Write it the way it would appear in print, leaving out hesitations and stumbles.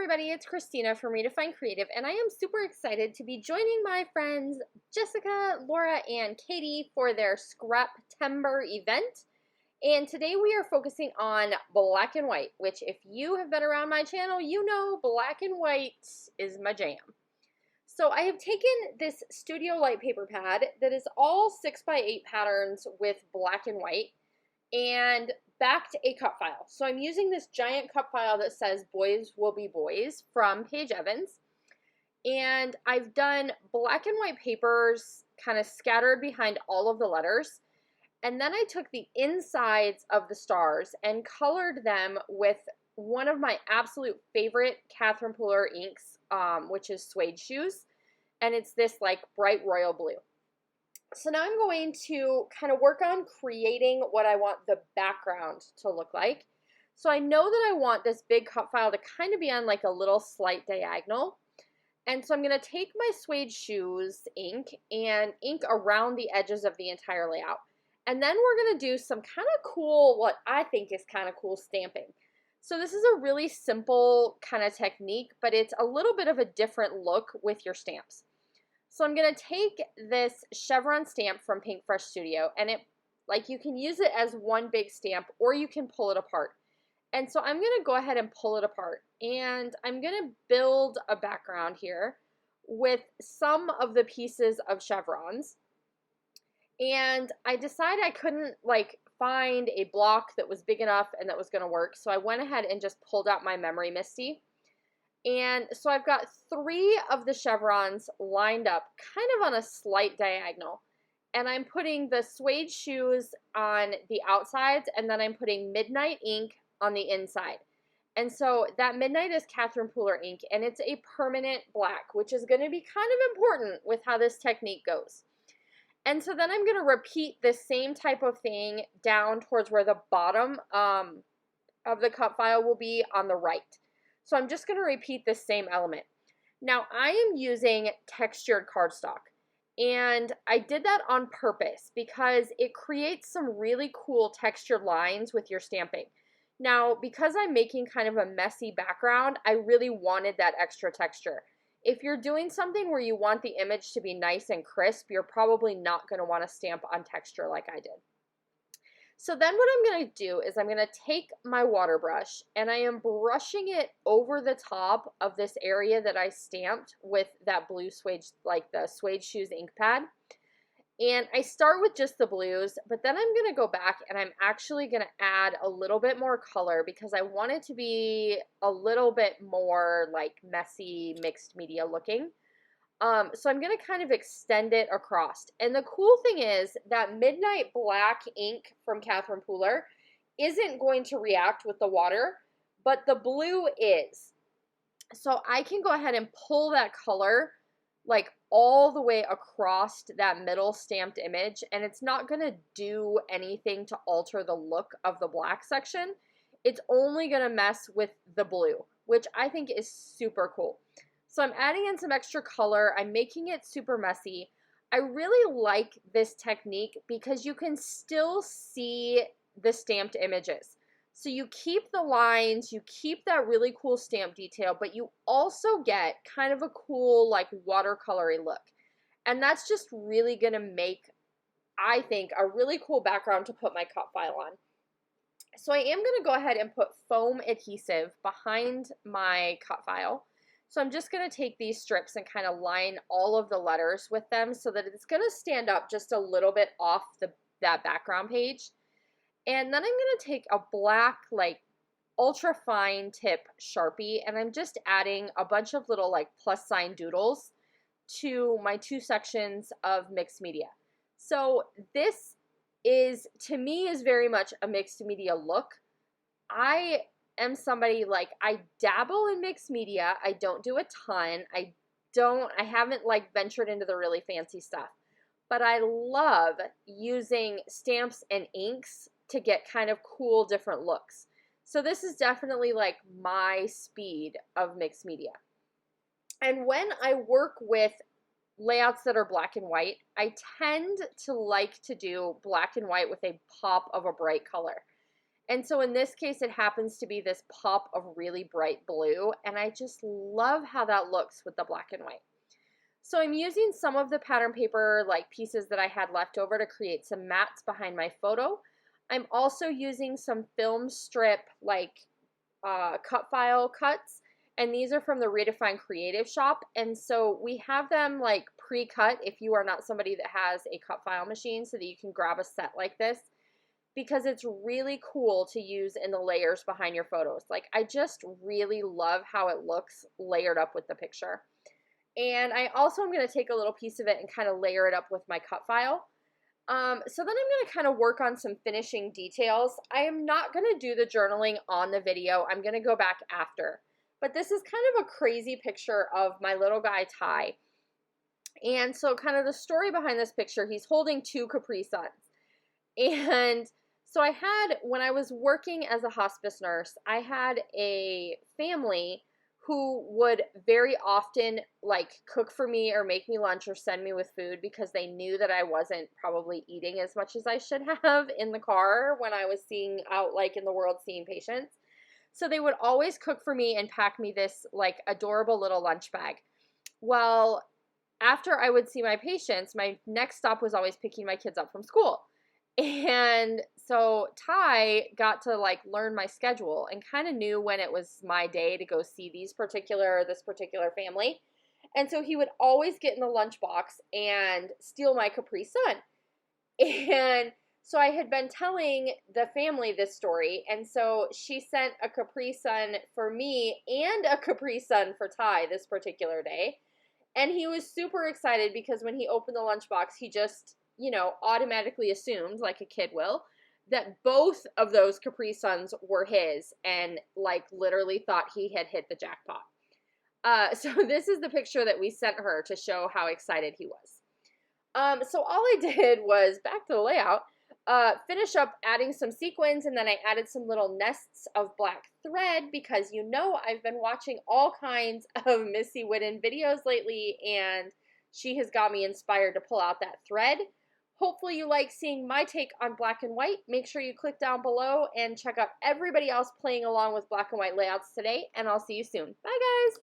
everybody, it's Khristina from Redefine Creative, and I am super excited to be joining my friends Jessica, Laura, and Katie for their Scraptember event. And today we are focusing on black and white, which if you have been around my channel, you know black and white is my jam. So I have taken this Studio Light paper pad that is all 6x8 patterns with black and white and backed a cut file. So I'm using this giant cut file that says Boys Will Be Boys from Paige Evans. And I've done black and white papers kind of scattered behind all of the letters. And then I took the insides of the stars and colored them with one of my absolute favorite Catherine Pooler inks, which is Suede Shoes. And it's this like bright royal blue. So now I'm going to kind of work on creating what I want the background to look like. So I know that I want this big cut file to kind of be on like a little slight diagonal. And so I'm going to take my Suede Shoes ink and ink around the edges of the entire layout. And then we're going to do some kind of cool, what I think is kind of cool stamping. So this is a really simple kind of technique, but it's a little bit of a different look with your stamps. So I'm going to take this chevron stamp from PinkFresh Studio, and you can use it as one big stamp or you can pull it apart. And so I'm going to go ahead and pull it apart, and I'm going to build a background here with some of the pieces of chevrons. And I decided I couldn't find a block that was big enough and that was going to work. So I went ahead and just pulled out my Memory Misty. And so I've got 3 of the chevrons lined up kind of on a slight diagonal. And I'm putting the Suede Shoes on the outsides, and then I'm putting Midnight ink on the inside. And so that Midnight is Catherine Pooler ink, and it's a permanent black, which is going to be kind of important with how this technique goes. And so then I'm going to repeat the same type of thing down towards where the bottom of the cut file will be on the right. So I'm just going to repeat this same element. Now I am using textured cardstock, and I did that on purpose because it creates some really cool textured lines with your stamping. Now because I'm making kind of a messy background, I really wanted that extra texture. If you're doing something where you want the image to be nice and crisp, you're probably not going to want to stamp on texture like I did. So then what I'm going to do is I'm going to take my water brush and I am brushing it over the top of this area that I stamped with that blue suede, like the Suede Shoes ink pad. And I start with just the blues, but then I'm going to go back and I'm actually going to add a little bit more color because I want it to be a little bit more like messy mixed media looking. So I'm going to kind of extend it across. And the cool thing is that Midnight Black ink from Catherine Pooler isn't going to react with the water, but the blue is. So I can go ahead and pull that color like all the way across that middle stamped image, and it's not going to do anything to alter the look of the black section. It's only going to mess with the blue, which I think is super cool. So I'm adding in some extra color. I'm making it super messy. I really like this technique because you can still see the stamped images. So you keep the lines, you keep that really cool stamp detail, but you also get kind of a cool like watercolory look. And that's just really going to make, I think, a really cool background to put my cut file on. So I am going to go ahead and put foam adhesive behind my cut file. So I'm just going to take these strips and kind of line all of the letters with them so that it's going to stand up just a little bit off that background page. And then I'm going to take a black, like ultra fine tip Sharpie, and I'm just adding a bunch of little like plus sign doodles to my 2 sections of mixed media. So this is, to me, is very much a mixed media look. I am somebody like, I dabble in mixed media. I don't do a ton. I haven't like ventured into the really fancy stuff, but I love using stamps and inks to get kind of cool different looks. So this is definitely like my speed of mixed media. And when I work with layouts that are black and white, I tend to like to do black and white with a pop of a bright color. And so in this case, it happens to be this pop of really bright blue, and I just love how that looks with the black and white. So I'm using some of the pattern paper like pieces that I had left over to create some mats behind my photo. I'm also using some film strip like cut file cuts, and these are from the Redefine Creative shop, and so we have them like pre-cut if you are not somebody that has a cut file machine, so that you can grab a set like this, because it's really cool to use in the layers behind your photos. Like, I just really love how it looks layered up with the picture. And I also am going to take a little piece of it and kind of layer it up with my cut file. So then I'm going to kind of work on some finishing details. I am not going to do the journaling on the video. I'm going to go back after. But this is kind of a crazy picture of my little guy, Ty. And so kind of the story behind this picture, he's holding two Capri Suns. And so I had, when I was working as a hospice nurse, I had a family who would very often like cook for me or make me lunch or send me with food because they knew that I wasn't probably eating as much as I should have in the car when I was seeing out like in the world seeing patients. So they would always cook for me and pack me this like adorable little lunch bag. Well, after I would see my patients, my next stop was always picking my kids up from school. And so Ty got to like learn my schedule and kind of knew when it was my day to go see this particular family. And so he would always get in the lunchbox and steal my Capri Sun. And so I had been telling the family this story, and so she sent a Capri Sun for me and a Capri Sun for Ty this particular day. And he was super excited because when he opened the lunchbox, he just, you know, automatically assumed, like a kid will, that both of those Capri Suns were his and like literally thought he had hit the jackpot. So this is the picture that we sent her to show how excited he was. So all I did was, back to the layout, finish up adding some sequins, and then I added some little nests of black thread because, you know, I've been watching all kinds of Missy Whitten videos lately, and she has got me inspired to pull out that thread. Hopefully you like seeing my take on black and white. Make sure you click down below and check out everybody else playing along with black and white layouts today, and I'll see you soon. Bye, guys!